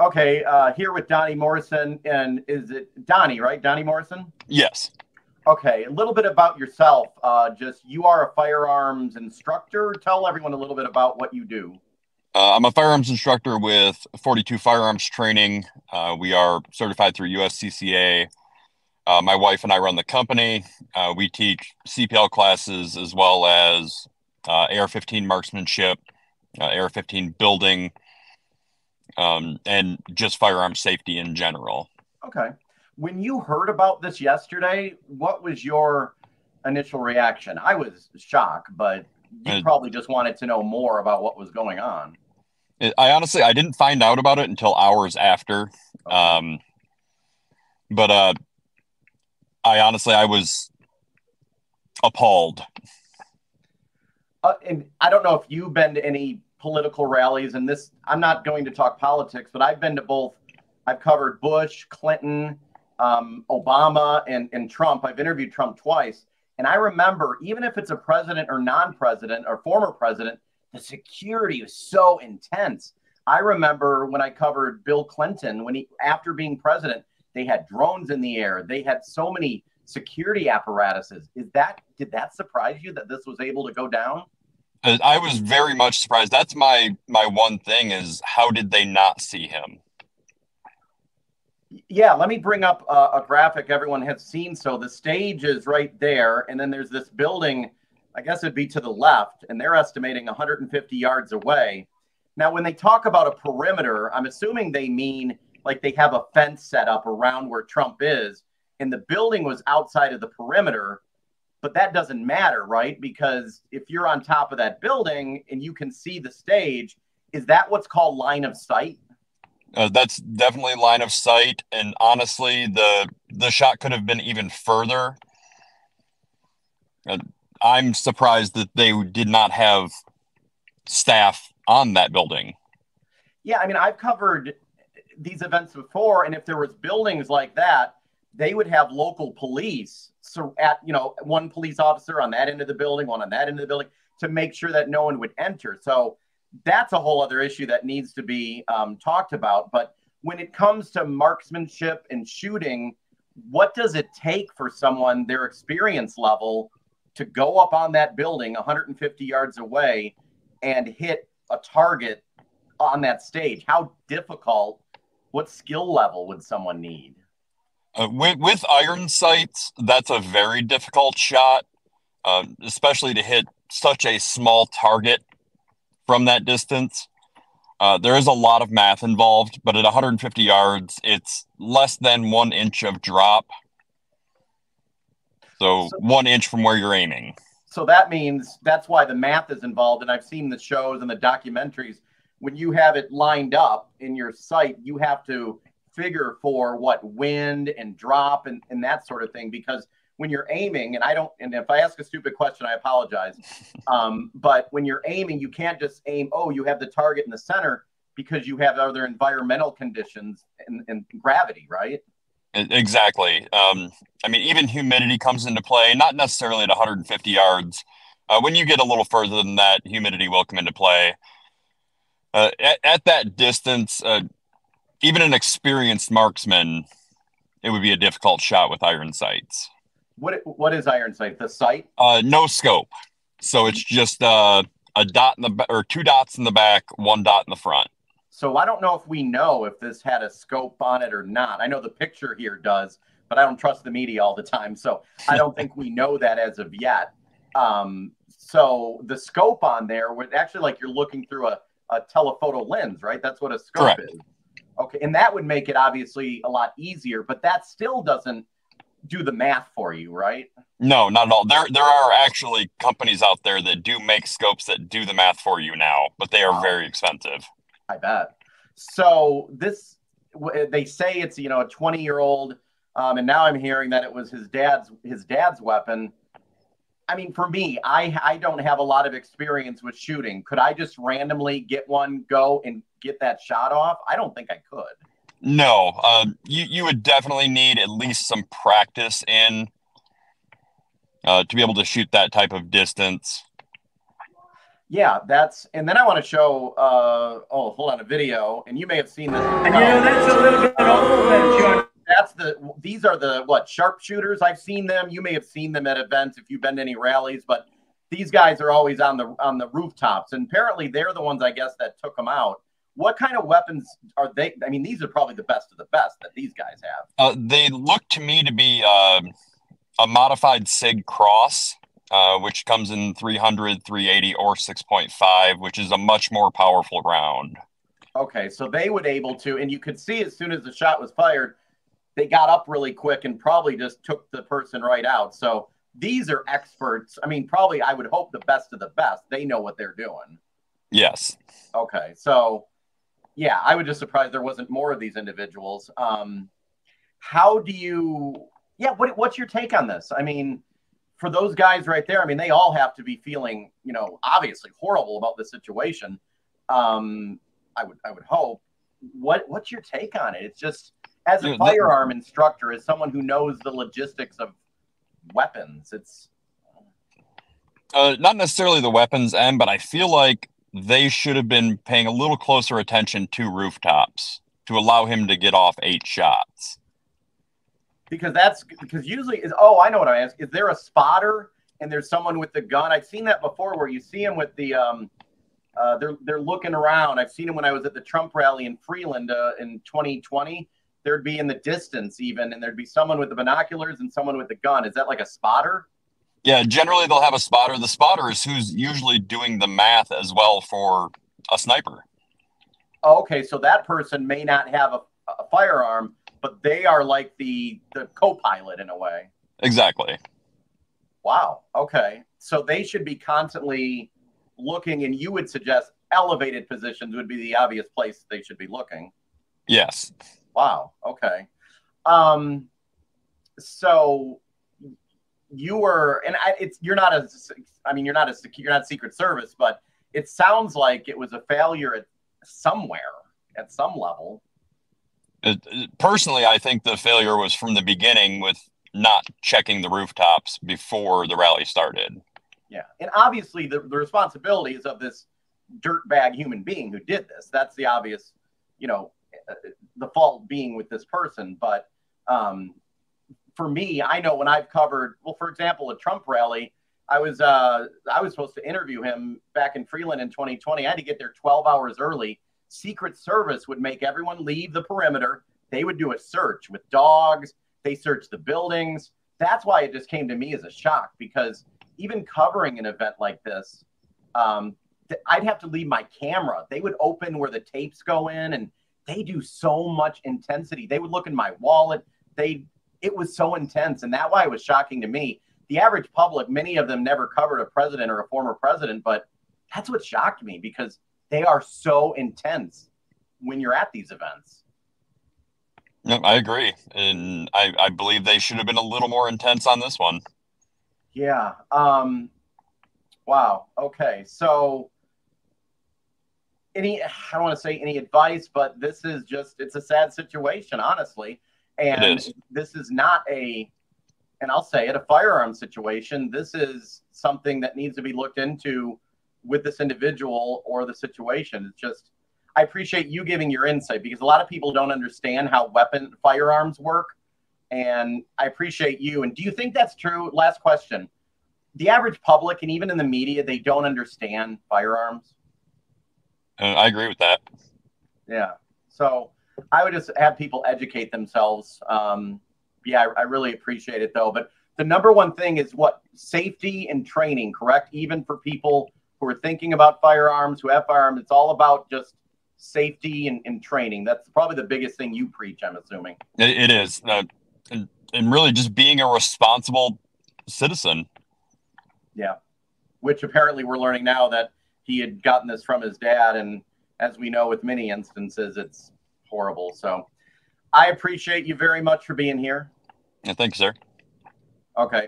Okay, here with Donnie Morrison, and is it Donnie, right? Donnie Morrison? Yes. Okay, a little bit about yourself. Just you are a firearms instructor. Tell everyone a little bit about what you do. I'm a firearms instructor with 42 Firearms Training. We are certified through USCCA. My wife and I run the company. We teach CPL classes as well as AR-15 marksmanship, AR-15 building, and just firearm safety in general. Okay. When you heard about this yesterday, what was your initial reaction? I was shocked, but you Uh, probably just wanted to know more about what was going on. I didn't find out about it until hours after. Okay. But I was appalled. And I don't know if you've been to any political rallies, and this, I'm not going to talk politics, but I've been to both. I've covered Bush, Clinton, Obama, and Trump. I've interviewed Trump twice. And I remember, even if it's a president or non president or former president, the security was so intense. I remember when I covered Bill Clinton, after being president, they had drones in the air. They had so many security apparatuses. Did that surprise you that this was able to go down? I was very much surprised. That's my one thing is how did they not see him? Yeah, let me bring up a graphic everyone has seen. So the stage is right there, and then there's this building, I guess it'd be to the left, and they're estimating 150 yards away. Now, when they talk about a perimeter, I'm assuming they mean like they have a fence set up around where Trump is, and the building was outside of the perimeter, but that doesn't matter, right? Because if you're on top of that building and you can see the stage, is that what's called line of sight? That's definitely line of sight, and honestly, the shot could have been even further. Uh, I'm surprised that they did not have staff on that building. Yeah, I mean, I've covered these events before, and if there was buildings like that, they would have local police, so at one police officer on that end of the building, one on that end of the building, to make sure that no one would enter. So that's a whole other issue that needs to be talked about. But when it comes to marksmanship and shooting, what does it take for someone, their experience level, to go up on that building 150 yards away and hit a target on that stage? How difficult, what skill level would someone need? With iron sights, that's a very difficult shot, especially to hit such a small target from that distance. There is a lot of math involved, but at 150 yards, it's less than 1 inch of drop. So So, 1 inch from where you're aiming. so that means that's why the math is involved. And I've seen the shows and the documentaries. When you have it lined up in your sight, you have to figure for what wind and drop and that sort of thing. Because when you're aiming, and if I ask a stupid question, I apologize. But when you're aiming, you can't just aim, oh, you have the target in the center because you have other environmental conditions and gravity, right? Exactly. I mean, even humidity comes into play, not necessarily at 150 yards. When you get a little further than that, humidity will come into play. At that distance, even an experienced marksman, it would be a difficult shot with iron sights. What is iron sight? The sight? No scope. So it's just a dot in the or two dots in the back, one dot in the front. So I don't know if we know if this had a scope on it or not. I know the picture here does, but I don't trust the media all the time. So I don't think we know that as of yet. So the scope on there would actually like you're looking through a telephoto lens, right? That's what a scope Correct. is. Okay. And that would make it obviously a lot easier, but that still doesn't do the math for you, right? No, not at all. There are actually companies out there that do make scopes that do the math for you now, but they are Wow. very expensive. I bet. So they say it's a 20-year-old, and now I'm hearing that it was his dad's weapon. I mean, for me, I don't have a lot of experience with shooting. Could I just randomly get one, go and get that shot off? I don't think I could. No, you would definitely need at least some practice to be able to shoot that type of distance. Yeah, and then I want to show, oh, hold on, a video, and you may have seen this. And that's a little bit old, John. These are the, sharpshooters. I've seen them. You may have seen them at events if you've been to any rallies, but these guys are always on the rooftops, and apparently they're the ones, I guess, that took them out. What kind of weapons are they? I mean, these are probably the best of the best that these guys have. They look to me to be a modified SIG Cross, which comes in 300, 380, or 6.5, which is a much more powerful round. Okay, so they would able to, and you could see as soon as the shot was fired, they got up really quick and probably just took the person right out. So these are experts. I mean, probably I would hope the best of the best. They know what they're doing. Yes. Okay, so yeah, I was just surprised there wasn't more of these individuals. How do you? Yeah, what's your take on this? I mean, for those guys right there, I mean, they all have to be feeling, obviously horrible about the situation. I would hope. What's your take on it? It's just, as a firearm instructor, as someone who knows the logistics of weapons, it's not necessarily the weapons end, but I feel like they should have been paying a little closer attention to rooftops to allow him to get off 8 shots. Because usually I know what I ask. Is there a spotter and there's someone with the gun? I've seen that before where you see them with the they're looking around. I've seen them when I was at the Trump rally in Freeland in 2020. There'd be in the distance even, and there'd be someone with the binoculars and someone with the gun. Is that like a spotter? Yeah, generally they'll have a spotter. The spotter is who's usually doing the math as well for a sniper. Okay, so that person may not have a firearm, but they are like the co-pilot in a way. Exactly. Wow. Okay. So they should be constantly looking, and you would suggest elevated positions would be the obvious place they should be looking. Yes. Wow. Okay. So you were, and you're not Secret Service, but it sounds like it was a failure at some level. Personally, I think the failure was from the beginning with not checking the rooftops before the rally started. Yeah. And obviously the responsibility is of this dirtbag human being who did this. That's the obvious, the fault being with this person. But for me, I know when I've covered, for example, a Trump rally, I was supposed to interview him back in Freeland in 2020. I had to get there 12 hours early. Secret Service would make everyone leave the perimeter. They would do a search with dogs. They searched the buildings. That's why it just came to me as a shock, because even covering an event like this, I'd have to leave my camera. They would open where the tapes go in, and they do so much intensity. They would look in my wallet. It was so intense, and that's why it was shocking to me. The average public, many of them never covered a president or a former president, but that's what shocked me, because they are so intense when you're at these events. No, I agree. And I believe they should have been a little more intense on this one. Yeah. Wow. Okay. So I don't want to say any advice, but it's a sad situation, honestly. And this is not and I'll say it, a firearm situation. This is something that needs to be looked into with this individual or the situation. It's just, I appreciate you giving your insight, because a lot of people don't understand how firearms work. And I appreciate you. And do you think that's true? Last question. The average public, and even in the media, they don't understand firearms. I agree with that. Yeah. So I would just have people educate themselves. Yeah, I really appreciate it, though. But the number one thing is safety and training, correct? Even for people who are thinking about firearms, who have firearms, it's all about just safety and training. That's probably the biggest thing you preach, I'm assuming. It is. And really just being a responsible citizen. Yeah. Which apparently we're learning now that he had gotten this from his dad. And as we know, with many instances, it's horrible. So I appreciate you very much for being here. Yeah, thank you, sir. Okay.